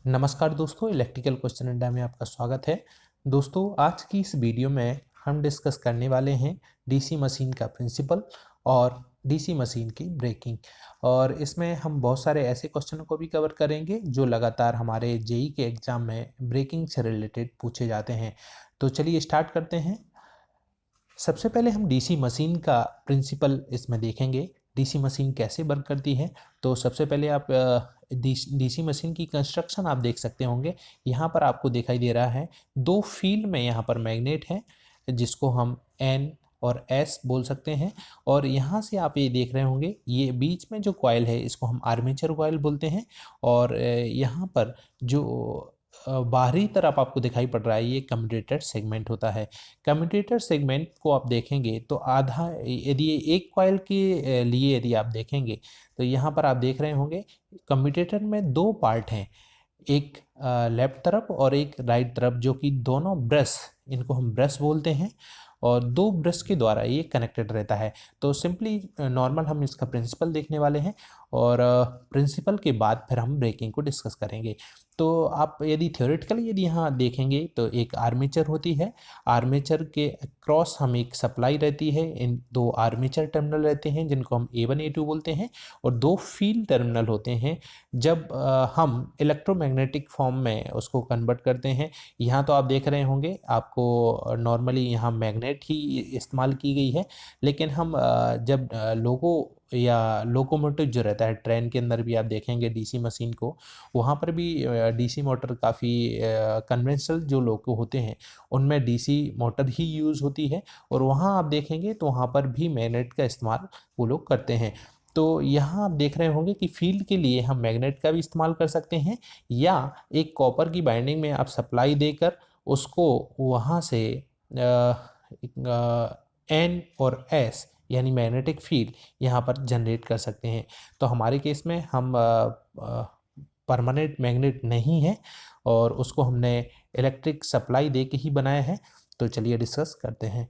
नमस्कार दोस्तों, electrical question अड्डा में आपका स्वागत है। दोस्तों, आज की इस वीडियो में हम डिस्कस करने वाले हैं डीसी मशीन का प्रिंसिपल और डीसी मशीन की ब्रेकिंग। और इसमें हम बहुत सारे ऐसे क्वेश्चनों को भी कवर करेंगे जो लगातार हमारे जेई के एग्ज़ाम में ब्रेकिंग से रिलेटेड पूछे जाते हैं। तो चलिए स्टार्ट करते हैं। सबसे पहले हम डीसी मशीन का प्रिंसिपल इसमें देखेंगे। डीसी मशीन कैसे वर्क करती है। तो सबसे पहले आप डीसी मशीन की कंस्ट्रक्शन आप देख सकते होंगे। यहाँ पर आपको दिखाई दे रहा है दो फील्ड में यहाँ पर मैग्नेट है जिसको हम एन और एस बोल सकते हैं। और यहाँ से आप ये देख रहे होंगे, ये बीच में जो कॉइल है इसको हम आर्मेचर कॉइल बोलते हैं। और यहाँ पर जो बाहरी तरफ आपको दिखाई पड़ रहा है ये कम्यूटेटर सेगमेंट होता है। कम्यूटेटर सेगमेंट को आप देखेंगे तो आधा, यदि एक कॉइल के लिए यदि आप देखेंगे तो यहाँ पर आप देख रहे होंगे कम्यूटेटर में दो पार्ट हैं, एक लेफ्ट तरफ और एक राइट तरफ, जो कि दोनों ब्रश, इनको हम ब्रश बोलते हैं और दो ब्रश के द्वारा ये कनेक्टेड रहता है। तो सिंपली नॉर्मल हम इसका प्रिंसिपल देखने वाले हैं और प्रिंसिपल के बाद फिर हम ब्रेकिंग को डिस्कस करेंगे। तो आप यदि थ्योरेटिकली यदि यहाँ देखेंगे तो एक आर्मेचर होती है, आर्मेचर के क्रॉस हम एक सप्लाई रहती है, इन दो आर्मेचर टर्मिनल रहते हैं जिनको हम A1 A2 बोलते हैं, और दो फील्ड टर्मिनल होते हैं जब हम इलेक्ट्रोमैग्नेटिक फॉर्म में उसको कन्वर्ट करते हैं। यहाँ तो आप देख रहे होंगे आपको नॉर्मली यहाँ मैग्नेट ही इस्तेमाल की गई है, लेकिन हम जब लोगो या लोकोमोटिव जो रहता है ट्रेन के अंदर भी आप देखेंगे डीसी मशीन को, वहाँ पर भी डीसी मोटर काफ़ी कन्वेंशनल जो लोको होते हैं उनमें डीसी मोटर ही यूज़ होती है, और वहाँ आप देखेंगे तो वहाँ पर भी मैग्नेट का इस्तेमाल वो लोग करते हैं। तो यहाँ आप देख रहे होंगे कि फील्ड के लिए हम मैग्नेट का भी इस्तेमाल कर सकते हैं, या एक कॉपर की बाइंडिंग में आप सप्लाई देकर उसको वहाँ से एन और एस यानी मैग्नेटिक फील्ड यहाँ पर जनरेट कर सकते हैं। तो हमारे केस में हम परमानेंट मैग्नेट नहीं है और उसको हमने इलेक्ट्रिक सप्लाई दे के ही बनाया है। तो चलिए डिस्कस करते हैं।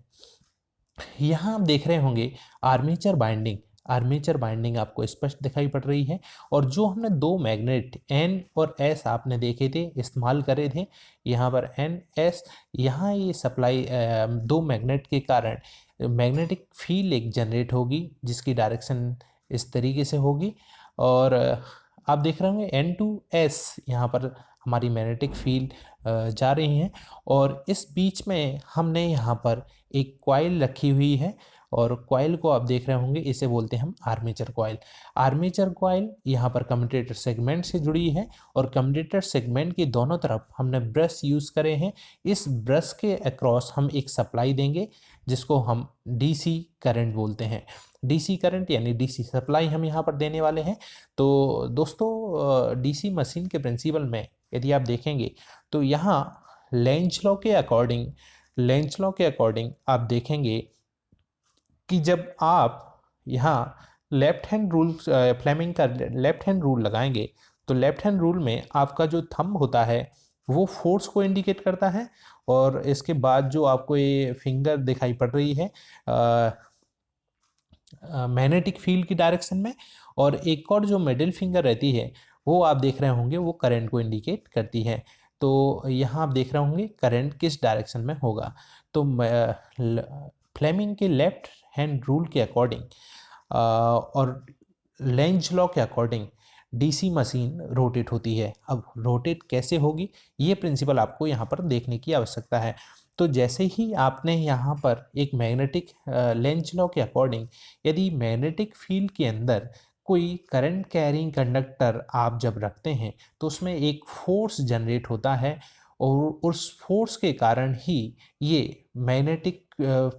यहाँ आप देख रहे होंगे आर्मेचर बाइंडिंग, आर्मेचर बाइंडिंग आपको स्पष्ट दिखाई पड़ रही है। और जो हमने दो मैग्नेट एन और एस आपने देखे थे, इस्तेमाल करे थे, यहाँ पर एन एस, यहाँ ये सप्लाई दो मैग्नेट के कारण मैग्नेटिक फील्ड एक जनरेट होगी जिसकी डायरेक्शन इस तरीके से होगी। और आप देख रहे होंगे एन टू एस, यहाँ पर हमारी मैग्नेटिक फील्ड जा रही हैं, और इस बीच में हमने यहाँ पर एक कॉइल रखी हुई है, और कॉइल को आप देख रहे होंगे, इसे बोलते हैं हम आर्मेचर कॉइल। आर्मेचर कॉइल यहाँ पर कम्यूटेटर सेगमेंट से जुड़ी है, और कम्यूटेटर सेगमेंट के दोनों तरफ हमने ब्रश यूज़ करे हैं। इस ब्रश के अक्रॉस हम एक सप्लाई देंगे जिसको हम डीसी करंट बोलते हैं। डीसी करंट यानी डीसी सप्लाई हम यहाँ पर देने वाले हैं। तो दोस्तों, डीसी मशीन के प्रिंसिपल में यदि आप देखेंगे तो यहाँ लेंज लॉ के अकॉर्डिंग, लेंज लॉ के अकॉर्डिंग आप देखेंगे कि जब आप यहाँ लेफ्ट हैंड रूल, फ्लेमिंग का लेफ्ट हैंड रूल लगाएंगे, तो लेफ्ट हैंड रूल में आपका जो थंब होता है वो फोर्स को इंडिकेट करता है, और इसके बाद जो आपको ये फिंगर दिखाई पड़ रही है मैग्नेटिक फील्ड की डायरेक्शन में, और एक और जो मिडिल फिंगर रहती है वो आप देख रहे होंगे वो करंट को इंडिकेट करती है। तो यहाँ आप देख रहे होंगे करंट किस डायरेक्शन में होगा। तो फ्लेमिंग के लेफ्ट हैंड रूल के अकॉर्डिंग और लेंज लॉ के अकॉर्डिंग डीसी मशीन रोटेट होती है। अब रोटेट कैसे होगी ये प्रिंसिपल आपको यहाँ पर देखने की आवश्यकता है। तो जैसे ही आपने यहाँ पर एक मैग्नेटिक लेंज लॉ के अकॉर्डिंग यदि मैग्नेटिक फील्ड के अंदर कोई करंट कैरिंग कंडक्टर आप जब रखते हैं तो उसमें एक फोर्स जनरेट होता है, और उस फोर्स के कारण ही ये मैग्नेटिक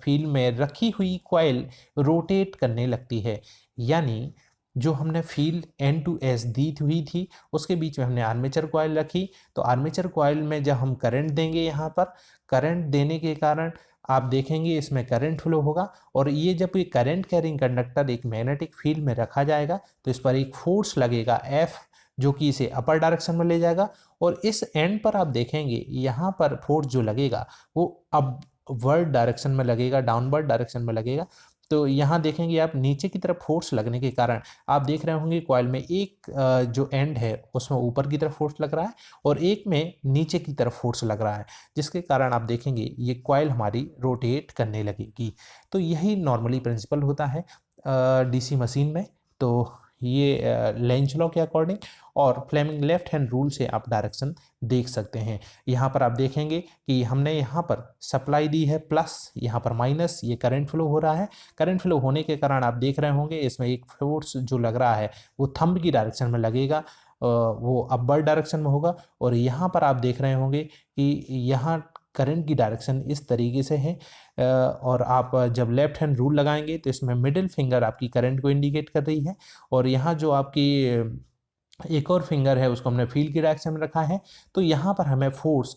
फील्ड में रखी हुई कॉइल रोटेट करने लगती है। यानी जो हमने फील्ड एन टू एस दी हुई थी उसके बीच में हमने आर्मेचर कॉइल रखी, तो आर्मेचर कॉइल में जब हम करंट देंगे, यहाँ पर करंट देने के कारण आप देखेंगे इसमें करंट फ्लो होगा, और ये जब ये करंट कैरिंग कंडक्टर एक मैग्नेटिक फील्ड में रखा जाएगा तो इस पर एक फोर्स लगेगा F, जो कि इसे अपर डायरेक्शन में ले जाएगा। और इस एंड पर आप देखेंगे यहाँ पर फोर्स जो लगेगा वो अब वर्ड डायरेक्शन में लगेगा, डाउनवर्ड डायरेक्शन में लगेगा। तो यहाँ देखेंगे आप नीचे की तरफ फोर्स लगने के कारण आप देख रहे होंगे कॉइल में एक जो एंड है उसमें ऊपर की तरफ फोर्स लग रहा है और एक में नीचे की तरफ फोर्स लग रहा है, जिसके कारण आप देखेंगे ये कॉइल हमारी रोटेट करने लगेगी। तो यही नॉर्मली प्रिंसिपल होता है डीसी मशीन में। तो ये लेंज लॉ के अकॉर्डिंग और फ्लेमिंग लेफ्ट हैंड रूल से आप डायरेक्शन देख सकते हैं। यहाँ पर आप देखेंगे कि हमने यहाँ पर सप्लाई दी है प्लस, यहाँ पर माइनस, ये करंट फ्लो हो रहा है। करंट फ्लो होने के कारण आप देख रहे होंगे इसमें एक फोर्स जो लग रहा है वो थंब की डायरेक्शन में लगेगा, वो अपवर्ड डायरेक्शन में होगा। और यहाँ पर आप देख रहे होंगे कि यहाँ करंट की डायरेक्शन इस तरीके से है, और आप जब लेफ्ट हैंड रूल लगाएंगे तो इसमें मिडिल फिंगर आपकी करंट को इंडिकेट कर रही है, और यहाँ जो आपकी एक और फिंगर है उसको हमने फील्ड की डायरेक्शन में रखा है। तो यहाँ पर हमें फोर्स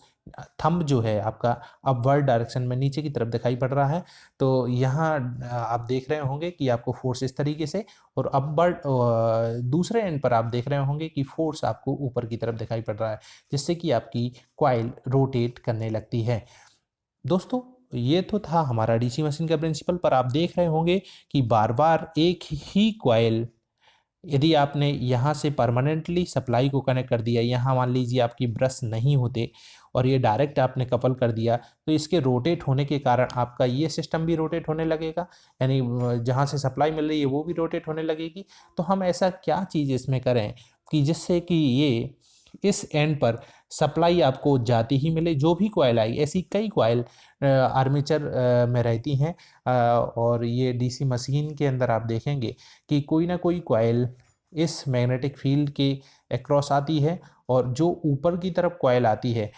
थंब जो है आपका अपवर्ड डायरेक्शन में नीचे की तरफ दिखाई पड़ रहा है। तो यहाँ आप देख रहे होंगे कि आपको फोर्स इस तरीके से, और अपवर्ड दूसरे एंड पर आप देख रहे होंगे कि फोर्स आपको ऊपर की तरफ दिखाई पड़ रहा है, जिससे कि आपकी कॉइल रोटेट करने लगती है। दोस्तों ये तो था हमारा डीसी मशीन का प्रिंसिपल, पर आप देख रहे होंगे कि बार बार एक ही कॉइल, यदि आपने यहाँ से परमानेंटली सप्लाई को कनेक्ट कर दिया, यहाँ मान लीजिए आपकी ब्रश नहीं होते और ये डायरेक्ट आपने कपल कर दिया, तो इसके रोटेट होने के कारण आपका ये सिस्टम भी रोटेट होने लगेगा, यानी जहाँ से सप्लाई मिल रही है वो भी रोटेट होने लगेगी। तो हम ऐसा क्या चीज़ इसमें करें कि जिससे कि ये इस एंड पर सप्लाई आपको जाती ही मिले। जो भी कॉइल आई, ऐसी कई कॉइल आर्मेचर में रहती हैं, और ये डीसी मशीन के अंदर आप देखेंगे कि कोई ना कोई कॉइल इस मैग्नेटिक फील्ड के अक्रॉस आती है, और जो ऊपर की तरफ कॉइल आती है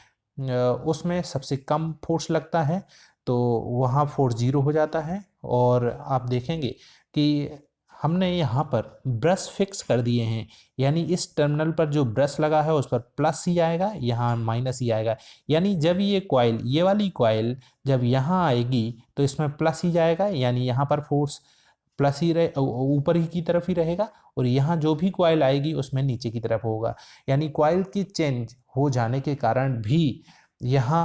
उसमें सबसे कम फोर्स लगता है, तो वहाँ फोर्स 0 हो जाता है। और आप देखेंगे कि हमने यहाँ पर ब्रश फिक्स कर दिए हैं, यानी इस टर्मिनल पर जो ब्रश लगा है उस पर प्लस ही आएगा, यहाँ माइनस ही आएगा। यानी जब ये कॉइल, ये वाली कॉइल जब यहाँ आएगी तो इसमें प्लस ही जाएगा, यानी यहाँ पर फोर्स प्लस ही रहे, ऊपर ही की तरफ ही रहेगा, और यहाँ जो भी कॉइल आएगी उसमें नीचे की तरफ होगा। यानी कॉइल की चेंज हो जाने के कारण भी यहाँ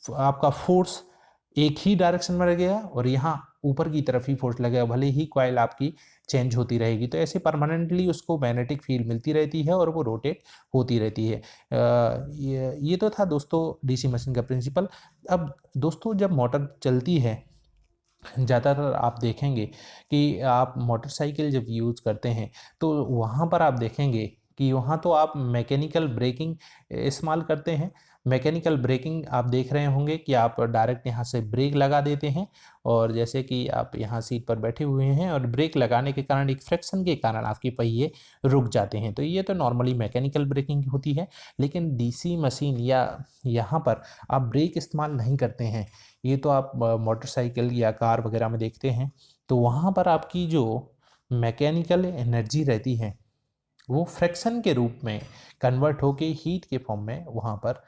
आपका फोर्स एक ही डायरेक्शन में लगेगा, और यहाँ ऊपर की तरफ ही फोर्स लगेगा, भले ही कॉइल आपकी चेंज होती रहेगी। तो ऐसे परमानेंटली उसको मैग्नेटिक फील्ड मिलती रहती है और वो रोटेट होती रहती है। ये तो था दोस्तों डीसी मशीन का प्रिंसिपल। अब दोस्तों जब मोटर चलती है, ज़्यादातर आप देखेंगे कि आप मोटरसाइकिल जब यूज़ करते हैं तो वहाँ पर आप देखेंगे कि वहाँ तो आप मैकेनिकल ब्रेकिंग इस्तेमाल करते हैं। मैकेनिकल ब्रेकिंग आप देख रहे होंगे कि आप डायरेक्ट यहाँ से ब्रेक लगा देते हैं, और जैसे कि आप यहाँ सीट पर बैठे हुए हैं और ब्रेक लगाने के कारण एक फ्रिक्शन के कारण आपके पहिए रुक जाते हैं। तो ये तो नॉर्मली मैकेनिकल ब्रेकिंग होती है, लेकिन डीसी मशीन या यहाँ पर आप ब्रेक इस्तेमाल नहीं करते हैं। ये तो आप मोटरसाइकिल या कार वगैरह में देखते हैं, तो वहाँ पर आपकी जो मैकेनिकल एनर्जी रहती है वो फ्रैक्शन के रूप में कन्वर्ट होके हीट के फॉर्म में वहाँ पर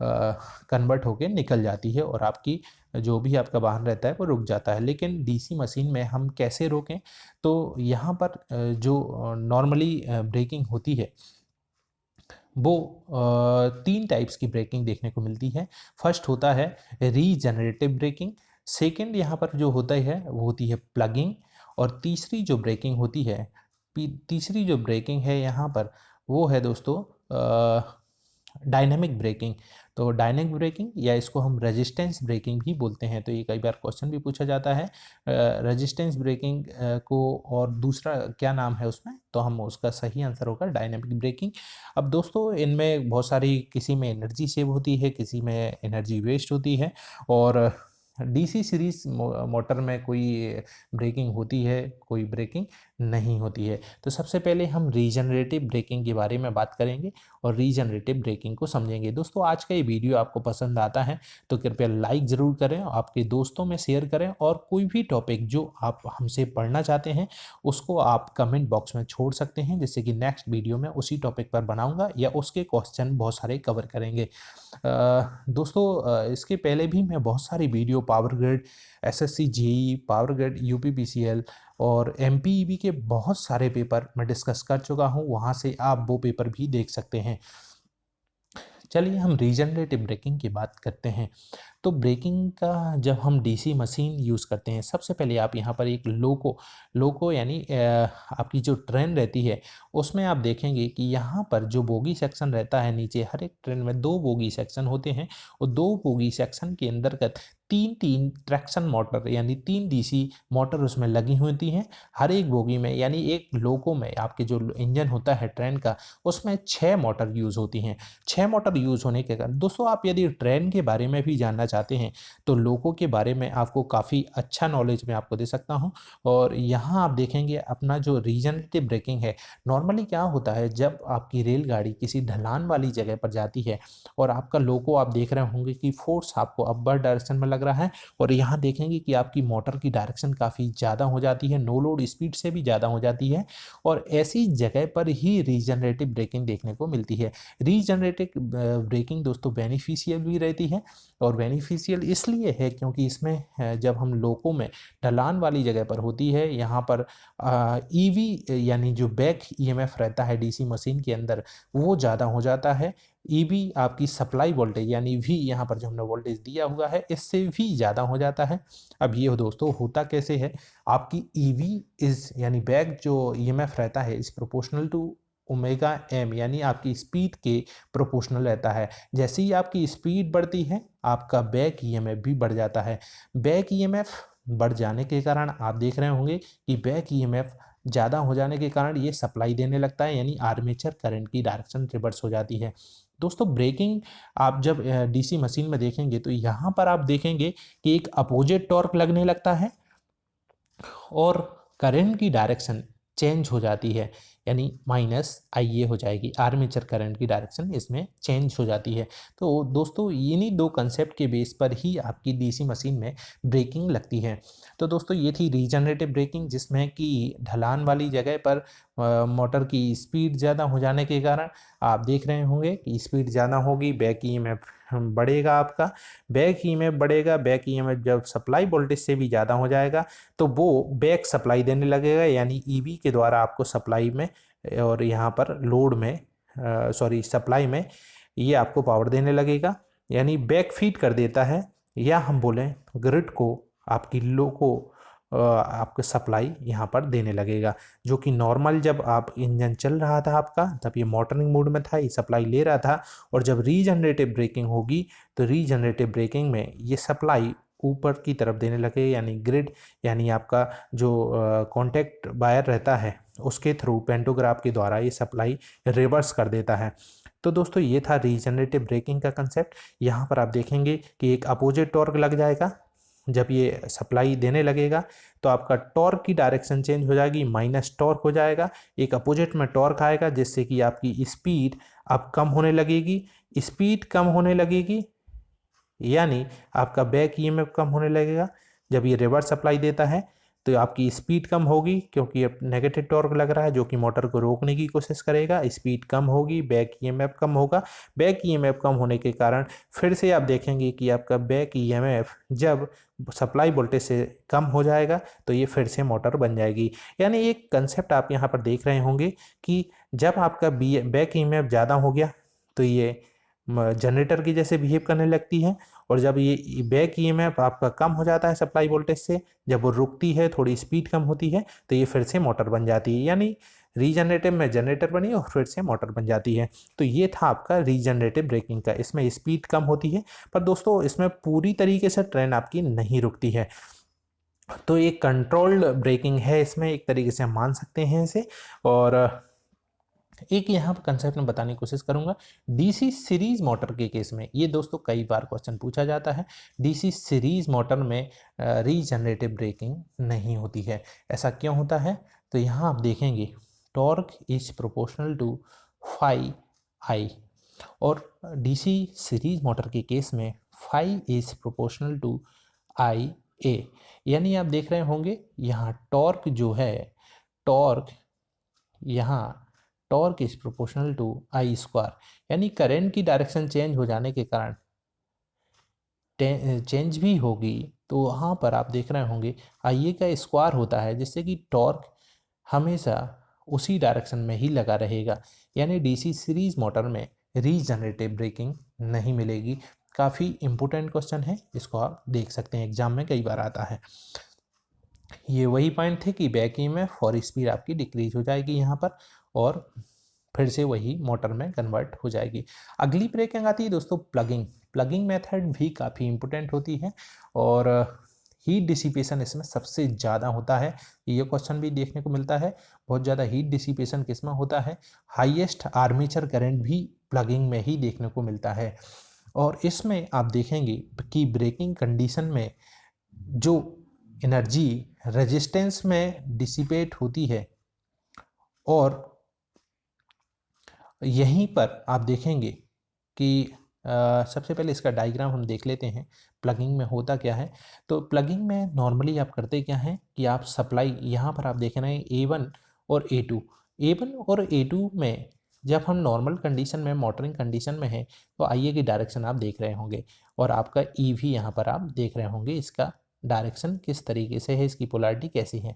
कन्वर्ट होके निकल जाती है, और आपकी जो भी आपका वाहन रहता है वो रुक जाता है। लेकिन डीसी मशीन में हम कैसे रोकें? तो यहाँ पर जो नॉर्मली ब्रेकिंग होती है वो 3 टाइप्स की ब्रेकिंग देखने को मिलती है। फर्स्ट होता है रीजनरेटिव ब्रेकिंग, सेकंड यहाँ पर जो होता है वो होती है प्लगिंग, और तीसरी जो ब्रेकिंग होती है, तीसरी जो ब्रेकिंग है यहाँ पर वो है दोस्तों डायनेमिक ब्रेकिंग। तो डायनेमिक ब्रेकिंग या इसको हम रेजिस्टेंस ब्रेकिंग भी बोलते हैं। तो ये कई बार क्वेश्चन भी पूछा जाता है रेजिस्टेंस ब्रेकिंग को, और दूसरा क्या नाम है उसमें, तो हम उसका सही आंसर होगा डायनेमिक ब्रेकिंग। अब दोस्तों इनमें बहुत सारी, किसी में एनर्जी सेव होती है, किसी में एनर्जी वेस्ट होती है, और डीसी सीरीज मोटर में कोई ब्रेकिंग होती है, कोई ब्रेकिंग नहीं होती है। तो सबसे पहले हम रीजनरेटिव ब्रेकिंग के बारे में बात करेंगे और रीजनरेटिव ब्रेकिंग को समझेंगे। दोस्तों आज का ये वीडियो आपको पसंद आता है तो कृपया लाइक ज़रूर करें, आपके दोस्तों में शेयर करें, और कोई भी टॉपिक जो आप हमसे पढ़ना चाहते हैं उसको आप कमेंट बॉक्स में छोड़ सकते हैं, जिससे कि नेक्स्ट वीडियो में उसी टॉपिक पर बनाऊंगा या उसके क्वेश्चन बहुत सारे कवर करेंगे। दोस्तों इसके पहले भी मैं बहुत सारी video power grid, SSC JEE, power grid, UPPCL और एमपीईबी के बहुत सारे पेपर मैं डिस्कस कर चुका हूं, वहां से आप वो पेपर भी देख सकते हैं। चलिए हम रीजनरेटिव ब्रेकिंग की बात करते हैं। तो ब्रेकिंग का जब हम डीसी मशीन यूज़ करते हैं, सबसे पहले आप यहाँ पर एक लोको यानी आपकी जो ट्रेन रहती है उसमें आप देखेंगे कि यहाँ पर जो बोगी सेक्शन रहता है नीचे, हर एक ट्रेन में 2 बोगी सेक्शन होते हैं और 2 बोगी सेक्शन के अंतर्गत 3 ट्रैक्शन मोटर यानी 3 डीसी मोटर उसमें लगी होती हैं हर एक बोगी में। यानी एक लोको में आपके जो इंजन होता है ट्रेन का, उसमें 6 मोटर यूज़ होती हैं। 6 मोटर यूज़ होने के कारण दोस्तों, आप यदि ट्रेन के बारे में भी जानना चाहते हैं तो लोको के बारे में आपको काफ़ी अच्छा नॉलेज मैं आपको दे सकता हूँ। और यहाँ आप देखेंगे अपना जो रीजनरेटिव ब्रेकिंग है, नॉर्मली क्या होता है जब आपकी रेलगाड़ी किसी ढलान वाली जगह पर जाती है और आपका लोको आप देख रहे होंगे कि फोर्स आपको अपर डायरेक्शन में लग रहा है और यहाँ देखेंगे कि आपकी मोटर की डायरेक्शन काफ़ी ज़्यादा हो जाती है, नो लोड स्पीड से भी ज़्यादा हो जाती है और ऐसी जगह पर ही रीजनरेटिव ब्रेकिंग देखने को मिलती है। रीजनरेटिव ब्रेकिंग दोस्तों बेनिफिशियल भी रहती है और बेनिफिशियल इसलिए है क्योंकि इसमें जब हम लोको में ढलान वाली जगह पर होती है, यहाँ पर ईवी यानी जो बैक ईएमएफ रहता है डीसी मशीन के अंदर, वो ज़्यादा हो जाता है। ईबी आपकी सप्लाई वोल्टेज यानी वी, यहाँ पर जो हमने वोल्टेज दिया हुआ है इससे भी ज़्यादा हो जाता है। अब ये दोस्तों होता कैसे है, आपकी ईवी इज यानी बैक जो ईएमएफ रहता है is proportional to omega M, यानी आपकी स्पीड के प्रोपोर्शनल रहता है। जैसे ही आपकी स्पीड बढ़ती है आपका बैक ईएमएफ भी बढ़ जाता है। बैक ईएमएफ बढ़ जाने के कारण आप देख रहे होंगे कि बैक ईएमएफ ज़्यादा हो जाने के कारण ये सप्लाई देने लगता है, यानी आर्मेचर करंट की डायरेक्शन रिवर्स हो जाती है। दोस्तों ब्रेकिंग आप जब डीसी मशीन में देखेंगे तो यहाँ पर आप देखेंगे कि एक अपोजिट टॉर्क लगने लगता है और करंट की डायरेक्शन चेंज हो जाती है, यानी माइनस आईए हो जाएगी, आर्मेचर करंट की डायरेक्शन इसमें चेंज हो जाती है। तो दोस्तों इन्हीं 2 कंसेप्ट के बेस पर ही आपकी डीसी मशीन में ब्रेकिंग लगती है। तो दोस्तों ये थी रीजनरेटिव ब्रेकिंग, जिसमें कि ढलान वाली जगह पर मोटर की स्पीड ज़्यादा हो जाने के कारण आप देख रहे होंगे कि स्पीड ज़्यादा होगी, बैक ईएमएफ बढ़ेगा आपका। बैक ईएमएफ बढ़ेगा, बैक ईएमएफ जब सप्लाई वोल्टेज से भी ज़्यादा हो जाएगा तो वो बैक सप्लाई देने लगेगा, यानी ईवी के द्वारा आपको सप्लाई में और यहाँ पर लोड में सप्लाई में ये आपको पावर देने लगेगा, यानी बैक फीड कर देता है। या हम बोलें ग्रिड को, आपकी लो को आपको सप्लाई यहाँ पर देने लगेगा, जो कि नॉर्मल जब आप इंजन चल रहा था आपका तब ये मोटरिंग मोड में था, ये सप्लाई ले रहा था। और जब रीजनरेटिव ब्रेकिंग होगी तो रीजनरेटिव ब्रेकिंग में ये सप्लाई ऊपर की तरफ देने लगे, यानी ग्रिड यानी आपका जो कॉन्टैक्ट वायर रहता है उसके थ्रू पेंटोग्राफ के द्वारा ये सप्लाई रिवर्स कर देता है। तो दोस्तों ये था रीजनरेटिव ब्रेकिंग का कंसेप्ट। यहाँ पर आप देखेंगे कि एक अपोजिट टॉर्क लग जाएगा, जब ये सप्लाई देने लगेगा तो आपका टॉर्क की डायरेक्शन चेंज हो जाएगी, माइनस टॉर्क हो जाएगा, एक अपोजिट में टॉर्क आएगा जिससे कि आपकी स्पीड अब कम होने लगेगी। स्पीड कम होने लगेगी यानी आपका बैक ईएमएफ कम होने लगेगा। जब ये रिवर्स सप्लाई देता है तो आपकी स्पीड कम होगी, क्योंकि अब नेगेटिव टॉर्क लग रहा है जो कि मोटर को रोकने की कोशिश करेगा। स्पीड कम होगी, बैक ईएमएफ कम होगा। बैक ईएमएफ कम होने के कारण फिर से आप देखेंगे कि आपका बैक ईएमएफ जब सप्लाई वोल्टेज से कम हो जाएगा तो ये फिर से मोटर बन जाएगी। यानी एक कंसेप्ट आप यहाँ पर देख रहे होंगे कि जब आपका बैक ईएमएफ ज़्यादा हो गया तो ये जनरेटर की जैसे बिहेव करने लगती है, और जब ये बैक ईएमएफ आपका कम हो जाता है सप्लाई वोल्टेज से, जब वो रुकती है, थोड़ी स्पीड कम होती है, तो ये फिर से मोटर बन जाती है। यानी रीजनरेटिव में जनरेटर बनी और फिर से मोटर बन जाती है। तो ये था आपका रीजनरेटिव ब्रेकिंग का। इसमें स्पीड कम होती है पर दोस्तों इसमें पूरी तरीके से ट्रेन आपकी नहीं रुकती है, तो एक कंट्रोल्ड ब्रेकिंग है इसमें, एक तरीके से हम मान सकते हैं इसे। और एक यहाँ पर कंसेप्ट में बताने की कोशिश करूंगा डीसी सीरीज मोटर के केस में। ये दोस्तों कई बार क्वेश्चन पूछा जाता है, डीसी सीरीज मोटर में रीजनरेटिव ब्रेकिंग नहीं होती है, ऐसा क्यों होता है? तो यहाँ आप देखेंगे torque is proportional to phi I, और डीसी सीरीज मोटर के केस में phi is proportional to I A. यानी आप देख रहे होंगे यहाँ टॉर्क जो है, टॉर्क यहाँ torque is proportional to I square, यानी करंट की डायरेक्शन चेंज हो जाने के कारण चेंज भी होगी, तो वहाँ पर आप देख रहे होंगे आई ए का स्क्वायर होता है, जिससे कि टॉर्क हमेशा उसी डायरेक्शन में ही लगा रहेगा। यानी डीसी सीरीज मोटर में रीजनरेटिव ब्रेकिंग नहीं मिलेगी, काफ़ी इम्पोर्टेंट क्वेश्चन है, इसको आप देख सकते हैं, एग्जाम में कई बार आता है। ये वही पॉइंट थे कि बैक ईएमएफ और स्पीड आपकी डिक्रीज हो जाएगी यहाँ पर और फिर से वही मोटर में कन्वर्ट हो जाएगी। अगली ब्रेकिंग आती है दोस्तों प्लगिंग। प्लगिंग मेथड भी काफ़ी इंपॉर्टेंट होती है और हीट डिसिपेशन इसमें सबसे ज़्यादा होता है। ये क्वेश्चन भी देखने को मिलता है, बहुत ज़्यादा हीट डिसिपेशन किसमें होता है। हाईएस्ट आर्मेचर करंट भी प्लगिंग में ही देखने को मिलता है और इसमें आप देखेंगे कि ब्रेकिंग कंडीशन में जो एनर्जी रेजिस्टेंस में डिसिपेट होती है और यहीं पर आप देखेंगे कि सबसे पहले इसका डायग्राम हम देख लेते हैं। प्लगिंग में होता क्या है, तो प्लगिंग में नॉर्मली आप करते क्या हैं कि आप सप्लाई, यहाँ पर आप देख रहे हैं A1 और A2। A1 और A2 में जब हम नॉर्मल कंडीशन में, मोटरिंग कंडीशन में हैं, तो आईए की डायरेक्शन आप देख रहे होंगे और आपका ई भी यहाँ पर आप देख रहे होंगे, इसका डायरेक्शन किस तरीके से है, इसकी पोलैरिटी कैसी है।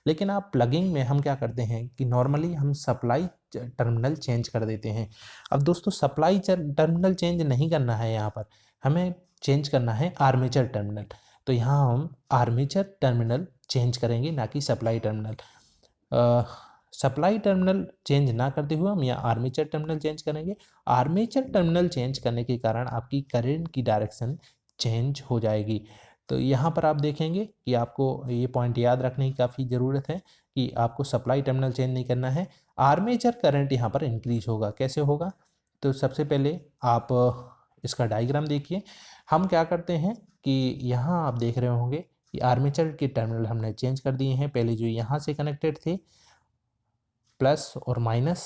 लेकिन आप प्लगिंग में हम क्या करते हैं कि नॉर्मली हम सप्लाई टर्मिनल चेंज कर देते हैं। अब दोस्तों सप्लाई टर्मिनल चेंज नहीं करना है, यहाँ पर हमें चेंज करना है आर्मेचर टर्मिनल। तो यहाँ हम आर्मेचर टर्मिनल चेंज करेंगे, ना कि supply terminal. Supply terminal change ना करते हुए हम यहाँ आर्मेचर टर्मिनल चेंज करेंगे। आर्मेचर टर्मिनल चेंज करने के कारण आपकी करंट की डायरेक्शन चेंज हो जाएगी। तो यहाँ पर आप देखेंगे कि आपको ये पॉइंट याद रखने की काफ़ी ज़रूरत है कि आपको सप्लाई टर्मिनल चेंज नहीं करना है। आर्मेचर करंट यहाँ पर इंक्रीज होगा। कैसे होगा, तो सबसे पहले आप इसका डायग्राम देखिए। हम क्या करते हैं कि यहाँ आप देख रहे होंगे कि आर्मेचर के टर्मिनल हमने चेंज कर दिए हैं। पहले जो यहाँ से कनेक्टेड थे प्लस और माइनस,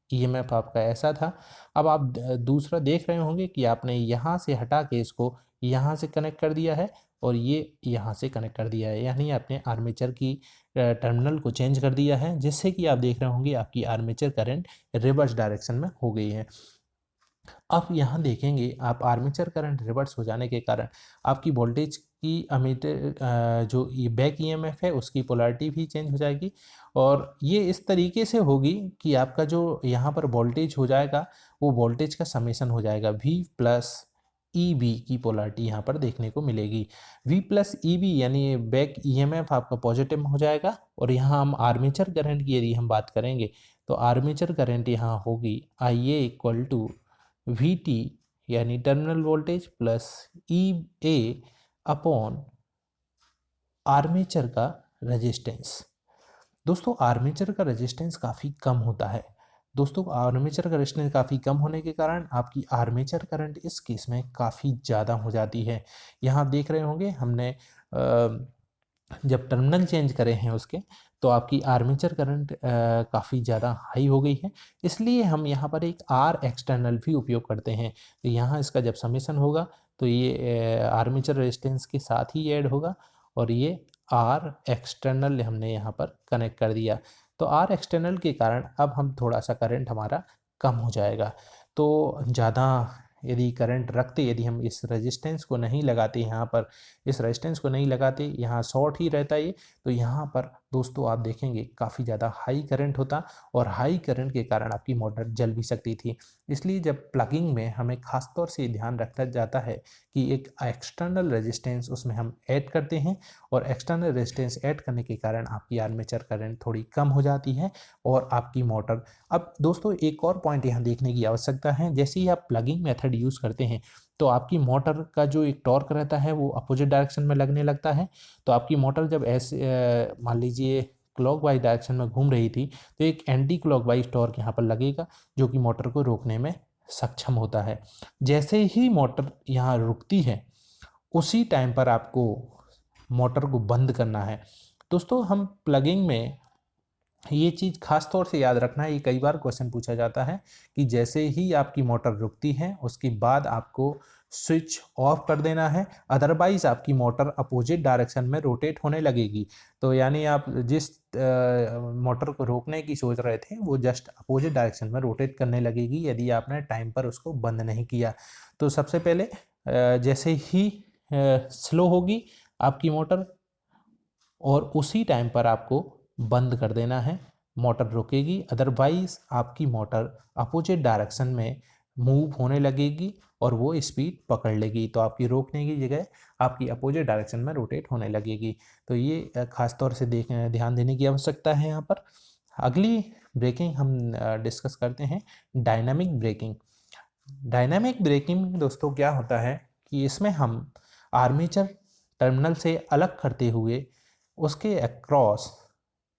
ईएमएफ आपका ऐसा था। अब आप दूसरा देख रहे होंगे कि आपने यहाँ से हटा के इसको यहाँ से कनेक्ट कर दिया है और ये यहाँ से कनेक्ट कर दिया है, यानी आपने आर्मेचर की टर्मिनल को चेंज कर दिया है, जिससे कि आप देख रहे होंगे आपकी आर्मेचर करंट रिवर्स डायरेक्शन में हो गई है। अब यहाँ देखेंगे आप आर्मेचर करंट रिवर्स हो जाने के कारण आपकी वोल्टेज की अमीटर जो ये बैक ईएमएफ है उसकी पोलैरिटी भी चेंज हो जाएगी और ये इस तरीके से होगी कि आपका जो यहाँ पर वोल्टेज हो जाएगा वो वोल्टेज का समेशन हो जाएगा। V प्लस ई बी की पोलैरिटी यहाँ पर देखने को मिलेगी। V प्लस ई बी यानी बैक ईएमएफ आपका पॉजिटिव में हो जाएगा और यहाँ हम आर्मेचर करंट की यदि हम बात करेंगे तो आर्मेचर करंट यहाँ होगी IA इक्वल टू VT यानी terminal voltage plus EA upon armature का रेजिस्टेंस। दोस्तों आर्मेचर का रेजिस्टेंस काफ़ी कम होता है। दोस्तों आर्मेचर का रेजिस्टेंस काफ़ी कम होने के कारण आपकी आर्मेचर करंट इस केस में काफ़ी ज़्यादा हो जाती है। यहाँ देख रहे होंगे हमने जब टर्मिनल चेंज करे हैं उसके, तो आपकी आर्मेचर करंट काफ़ी ज़्यादा हाई हो गई है। इसलिए हम यहाँ पर एक आर एक्सटर्नल भी उपयोग करते हैं। तो यहाँ इसका जब समेशन होगा तो ये आर्मेचर रेजिस्टेंस के साथ ही ऐड होगा और ये आर एक्सटर्नल हमने यहाँ पर कनेक्ट कर दिया। तो आर एक्सटर्नल के कारण अब हम थोड़ा सा करंट हमारा कम हो जाएगा। तो ज़्यादा यदि करंट रखते, यदि हम इस रेजिस्टेंस को नहीं लगाते, यहाँ पर इस रेजिस्टेंस को नहीं लगाते, यहाँ शॉर्ट ही रहता है, तो यहाँ पर दोस्तों आप देखेंगे काफ़ी ज़्यादा हाई करंट होता और हाई करंट के कारण आपकी मोटर जल भी सकती थी। इसलिए जब प्लगिंग में हमें खास तौर से ध्यान रखा जाता है कि एक एक्सटर्नल रेजिस्टेंस उसमें हम ऐड करते हैं और एक्सटर्नल रेजिस्टेंस ऐड करने के कारण आपकी आर्मेचर करंट थोड़ी कम हो जाती है और आपकी मोटर। अब दोस्तों एक और पॉइंट यहाँ देखने की आवश्यकता है, जैसे ही आप प्लगिंग मेथड यूज़ करते हैं तो आपकी मोटर का जो एक टॉर्क रहता है वो अपोजिट डायरेक्शन में लगने लगता है। तो आपकी मोटर जब ऐसे मान लीजिए क्लॉकवाइज डायरेक्शन में घूम रही थी तो एक एंटी क्लॉकवाइज टॉर्क यहाँ पर लगेगा जो कि मोटर को रोकने में सक्षम होता है। जैसे ही मोटर यहाँ रुकती है उसी टाइम पर आपको मोटर को बंद करना है। दोस्तों हम प्लगिंग में ये चीज़ खास तौर से याद रखना है, ये कई बार क्वेश्चन पूछा जाता है कि जैसे ही आपकी मोटर रुकती है उसके बाद आपको स्विच ऑफ कर देना है, अदरवाइज आपकी मोटर अपोजिट डायरेक्शन में रोटेट होने लगेगी। तो यानी आप जिस मोटर को रोकने की सोच रहे थे वो जस्ट अपोजिट डायरेक्शन में रोटेट करने लगेगी यदि आपने टाइम पर उसको बंद नहीं किया। तो सबसे पहले जैसे ही स्लो होगी आपकी मोटर और उसी टाइम पर आपको बंद कर देना है, मोटर रुकेगी, अदरवाइज आपकी मोटर अपोजिट डायरेक्शन में मूव होने लगेगी और वो स्पीड पकड़ लेगी, तो आपकी रोकने की जगह आपकी अपोजिट डायरेक्शन में रोटेट होने लगेगी। तो ये खास तौर से ध्यान देने की आवश्यकता है यहाँ पर। अगली ब्रेकिंग हम डिस्कस करते हैं डायनामिक ब्रेकिंग। डायनामिक ब्रेकिंग में दोस्तों क्या होता है कि इसमें हम आर्मेचर टर्मिनल से अलग करते हुए उसके अक्रॉस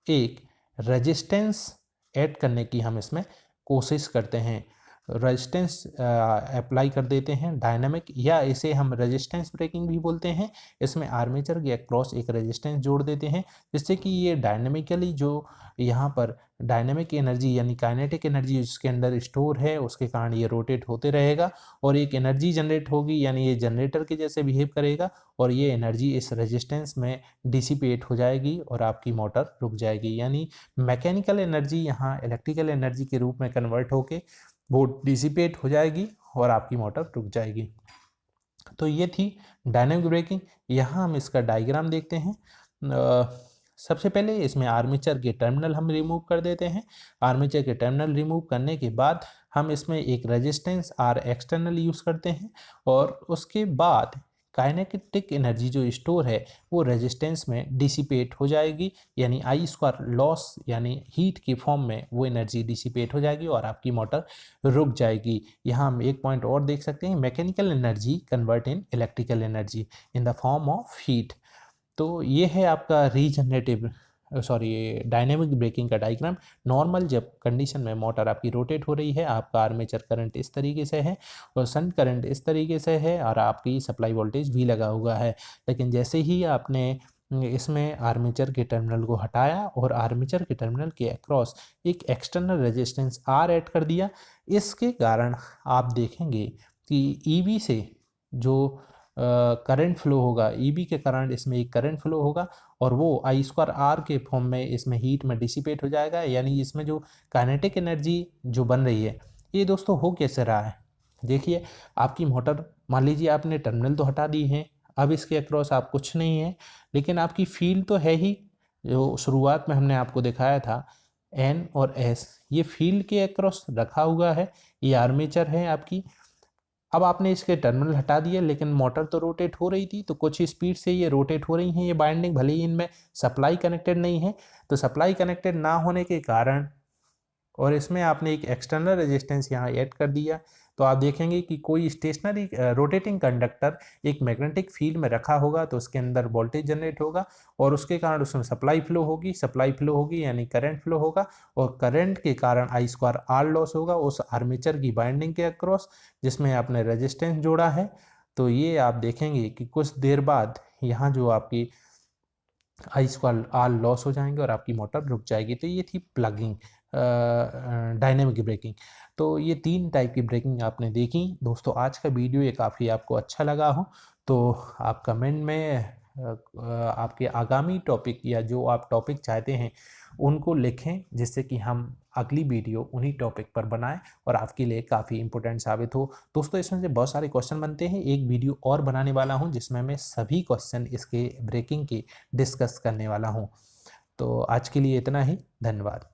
एक रेजिस्टेंस ऐड करने की हम इसमें कोशिश करते हैं। रेजिस्टेंस अप्लाई कर देते हैं डायनामिक, या इसे हम रेजिस्टेंस ब्रेकिंग भी बोलते हैं। इसमें आर्मेचर के अक्रॉस एक रेजिस्टेंस जोड़ देते हैं, जिससे कि ये डायनामिकली जो यहाँ पर डायनामिक एनर्जी यानी काइनेटिक एनर्जी जिसके अंदर स्टोर है, उसके कारण ये रोटेट होते रहेगा और एक एनर्जी जनरेट होगी, यानी ये जनरेटर के जैसे बिहेव करेगा और ये एनर्जी इस रेजिस्टेंस में डिसिपेट हो जाएगी और आपकी मोटर रुक जाएगी। यानी मैकेनिकल एनर्जी यहाँ इलेक्ट्रिकल एनर्जी के रूप में कन्वर्ट होके वो डिसिपेट हो जाएगी और आपकी मोटर रुक जाएगी। तो ये थी डायनामिक ब्रेकिंग। यहाँ हम इसका डायग्राम देखते हैं। सबसे पहले इसमें आर्मेचर के टर्मिनल हम रिमूव कर देते हैं। आर्मेचर के टर्मिनल रिमूव करने के बाद हम इसमें एक रेजिस्टेंस आर एक्सटर्नल यूज़ करते हैं और उसके बाद काइनेटिक एनर्जी जो स्टोर है वो रेजिस्टेंस में डिसिपेट हो जाएगी, यानी आई स्क्वायर लॉस यानी हीट के फॉर्म में वो एनर्जी डिसिपेट हो जाएगी और आपकी मोटर रुक जाएगी। यहाँ हम एक पॉइंट और देख सकते हैं, mechanical energy convert in electrical energy in the form of heat. तो ये है आपका रीजनरेटिव डायनेमिक ब्रेकिंग का डायग्राम। नॉर्मल जब कंडीशन में मोटर आपकी रोटेट हो रही है, आपका आर्मेचर करंट इस तरीके से है और शंट करंट इस तरीके से है और आपकी सप्लाई वोल्टेज भी लगा हुआ है। लेकिन जैसे ही आपने इसमें आर्मेचर के टर्मिनल को हटाया और आर्मेचर के टर्मिनल के अक्रॉस एक एक्सटर्नल रेजिस्टेंस आर ऐड कर दिया, इसके कारण आप देखेंगे कि ईबी से जो करंट फ्लो होगा, ईबी के कारण इसमें एक करंट फ्लो होगा और वो आई स्क्वायर आर के फॉर्म में इसमें हीट में डिसिपेट हो जाएगा। यानी इसमें जो काइनेटिक एनर्जी जो बन रही है, ये दोस्तों हो कैसे रहा है। देखिए, आपकी मोटर मान लीजिए आपने टर्मिनल तो हटा दी है, अब इसके अक्रॉस आप कुछ नहीं है, लेकिन आपकी फील्ड तो है ही। जो शुरुआत में हमने आपको दिखाया था एन और एस, ये फील्ड के अक्रॉस रखा हुआ है, ये आर्मेचर है आपकी। अब आपने इसके टर्मिनल हटा दिए, लेकिन मोटर तो रोटेट हो रही थी, तो कुछ स्पीड से ये रोटेट हो रही हैं ये बाइंडिंग, भले ही इनमें सप्लाई कनेक्टेड नहीं है। तो सप्लाई कनेक्टेड ना होने के कारण और इसमें आपने एक एक्सटर्नल रेजिस्टेंस यहाँ ऐड कर दिया, तो आप देखेंगे कि कोई स्टेशनरी रोटेटिंग कंडक्टर एक मैग्नेटिक फील्ड में रखा होगा, तो उसके अंदर वोल्टेज जनरेट होगा और उसके कारण उसमें सप्लाई फ्लो होगी यानी करंट फ्लो होगा और करंट के कारण आई स्क्वायर आर लॉस होगा उस आर्मेचर की बाइंडिंग के अक्रॉस जिसमें आपने रेजिस्टेंस जोड़ा है। तो ये आप देखेंगे कि कुछ देर बाद यहाँ जो आपकी आई स्क्वायर आर लॉस हो जाएंगे और आपकी मोटर रुक जाएगी। तो ये थी प्लगिंग डायनेमिक ब्रेकिंग। तो ये 3 टाइप की ब्रेकिंग आपने देखी दोस्तों। आज का वीडियो ये काफ़ी आपको अच्छा लगा हो तो आप कमेंट में आपके आगामी टॉपिक या जो आप टॉपिक चाहते हैं उनको लिखें, जिससे कि हम अगली वीडियो उन्हीं टॉपिक पर बनाएं और आपके लिए काफ़ी इंपॉर्टेंट साबित हो। दोस्तों, इसमें से बहुत सारे क्वेश्चन बनते हैं, एक वीडियो और बनाने वाला हूं जिसमें मैं सभी क्वेश्चन इसके ब्रेकिंग के डिस्कस करने वाला हूं। तो आज के लिए इतना ही, धन्यवाद।